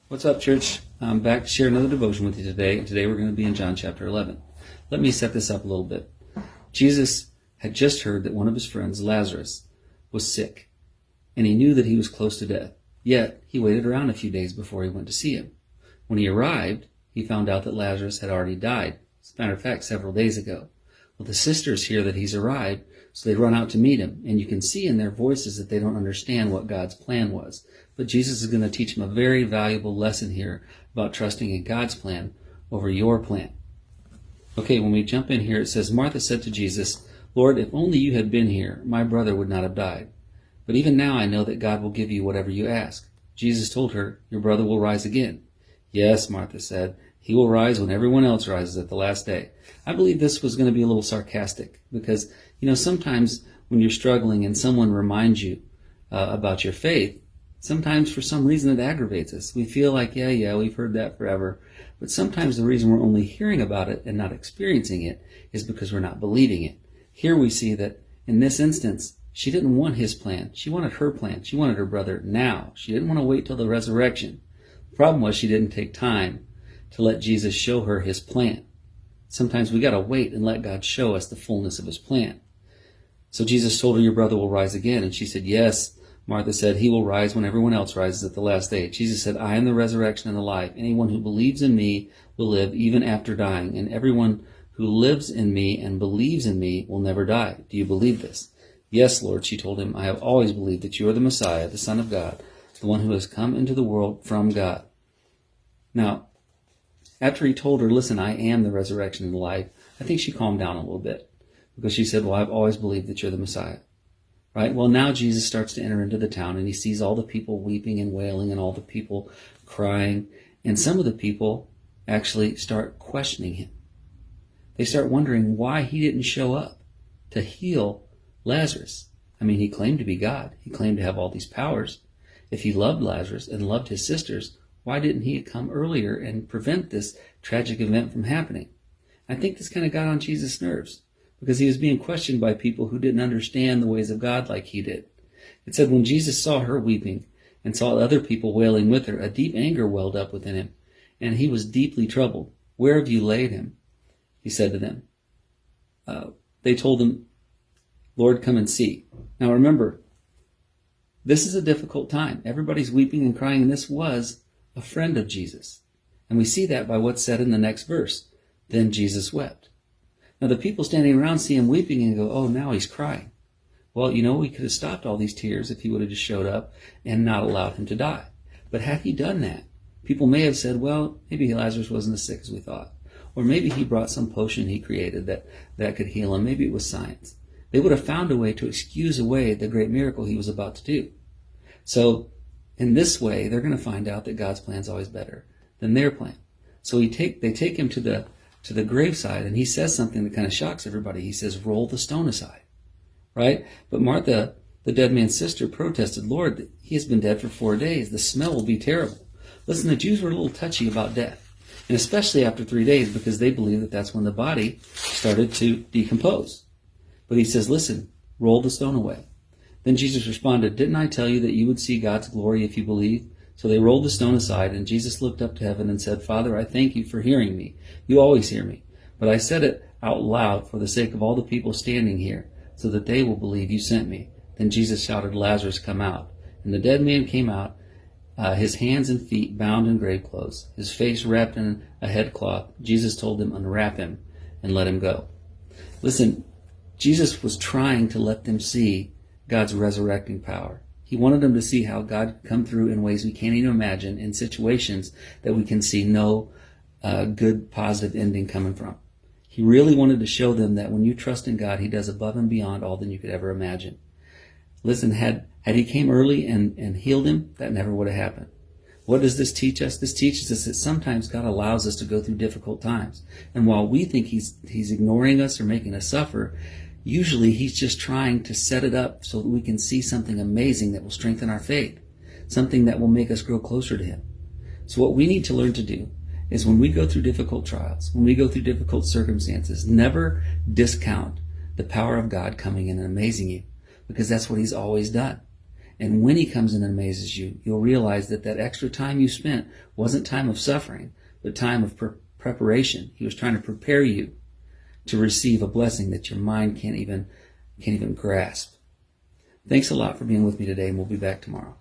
What's up, church? I'm back to share another devotion with you today. Today we're going to be in John chapter 11. Let me set this up a little bit. Jesus had just heard that one of his friends, Lazarus, was sick, and he knew that he was close to death. Yet, he waited around a few days before he went to see him. When he arrived, he found out that Lazarus had already died. As a matter of fact, several days ago. Well, the sisters hear that he's arrived, so they run out to meet him, and you can see in their voices that they don't understand what God's plan was. But Jesus is going to teach them a very valuable lesson here about trusting in God's plan over your plan. Okay, when we jump in here, it says, Martha said to Jesus, Lord, if only you had been here, my brother would not have died. But even now I know that God will give you whatever you ask. Jesus told her, your brother will rise again. Yes, Martha said, he will rise when everyone else rises at the last day. I believe this was going to be a little sarcastic because, sometimes when you're struggling and someone reminds you about your faith, sometimes for some reason it aggravates us. We feel like, yeah, we've heard that forever. But sometimes the reason we're only hearing about it and not experiencing it is because we're not believing it. Here we see that in this instance, she didn't want his plan. She wanted her plan. She wanted her brother now. She didn't want to wait till the resurrection. The problem was she didn't take time to let Jesus show her his plan. Sometimes we got to wait and let God show us the fullness of his plan. So Jesus told her, your brother will rise again. And she said, yes. Martha said, he will rise when everyone else rises at the last day. Jesus said, I am the resurrection and the life. Anyone who believes in me will live even after dying. And everyone who lives in me and believes in me will never die. Do you believe this? Yes, Lord, she told him, I have always believed that you are the Messiah, the Son of God, the one who has come into the world from God. Now, after he told her, listen, I am the resurrection and the life, I think she calmed down a little bit because she said, well, I've always believed that you're the Messiah. Right? Well, now Jesus starts to enter into the town and he sees all the people weeping and wailing and all the people crying. And some of the people actually start questioning him. They start wondering why he didn't show up to heal Lazarus. I mean, he claimed to be God. He claimed to have all these powers. If he loved Lazarus and loved his sisters, why didn't he come earlier and prevent this tragic event from happening? I think this kind of got on Jesus' nerves because he was being questioned by people who didn't understand the ways of God like he did. It said when Jesus saw her weeping and saw other people wailing with her, a deep anger welled up within him, and he was deeply troubled. Where have you laid him? He said to them. They told him, Lord, come and see. Now remember, this is a difficult time. Everybody's weeping and crying, and this was a friend of Jesus. And we see that by what's said in the next verse. Then Jesus wept. Now the people standing around see him weeping and go, oh, now he's crying. Well, we could have stopped all these tears if he would have just showed up and not allowed him to die. But had he done that, people may have said, well, maybe Lazarus wasn't as sick as we thought. Or maybe he brought some potion he created that could heal him. Maybe it was science. They would have found a way to excuse away the great miracle he was about to do. So in this way, they're going to find out that God's plan is always better than their plan. So they take him to the graveside, and he says something that kind of shocks everybody. He says, roll the stone aside, right? But Martha, the dead man's sister, protested, Lord, he has been dead for 4 days. The smell will be terrible. Listen, the Jews were a little touchy about death, and especially after 3 days because they believed that that's when the body started to decompose. But he says, listen, roll the stone away. Then Jesus responded, didn't I tell you that you would see God's glory if you believe? So they rolled the stone aside, and Jesus looked up to heaven and said, Father, I thank you for hearing me. You always hear me. But I said it out loud for the sake of all the people standing here, so that they will believe you sent me. Then Jesus shouted, Lazarus, come out. And the dead man came out, his hands and feet bound in grave clothes, his face wrapped in a headcloth. Jesus told them, unwrap him and let him go. Listen, Jesus was trying to let them see God's resurrecting power. He wanted them to see how God could come through in ways we can't even imagine, in situations that we can see no good, positive ending coming from. He really wanted to show them that when you trust in God, he does above and beyond all that you could ever imagine. Listen, had he came early and healed him, that never would have happened. What does this teach us? This teaches us that sometimes God allows us to go through difficult times. And while we think he's ignoring us or making us suffer, usually he's just trying to set it up so that we can see something amazing that will strengthen our faith, something that will make us grow closer to him. So what we need to learn to do is when we go through difficult trials, when we go through difficult circumstances, never discount the power of God coming in and amazing you, because that's what he's always done. And when he comes in and amazes you, you'll realize that that extra time you spent wasn't time of suffering, but time of preparation. He was trying to prepare you to receive a blessing that your mind can't even grasp. Thanks a lot for being with me today, and we'll be back tomorrow.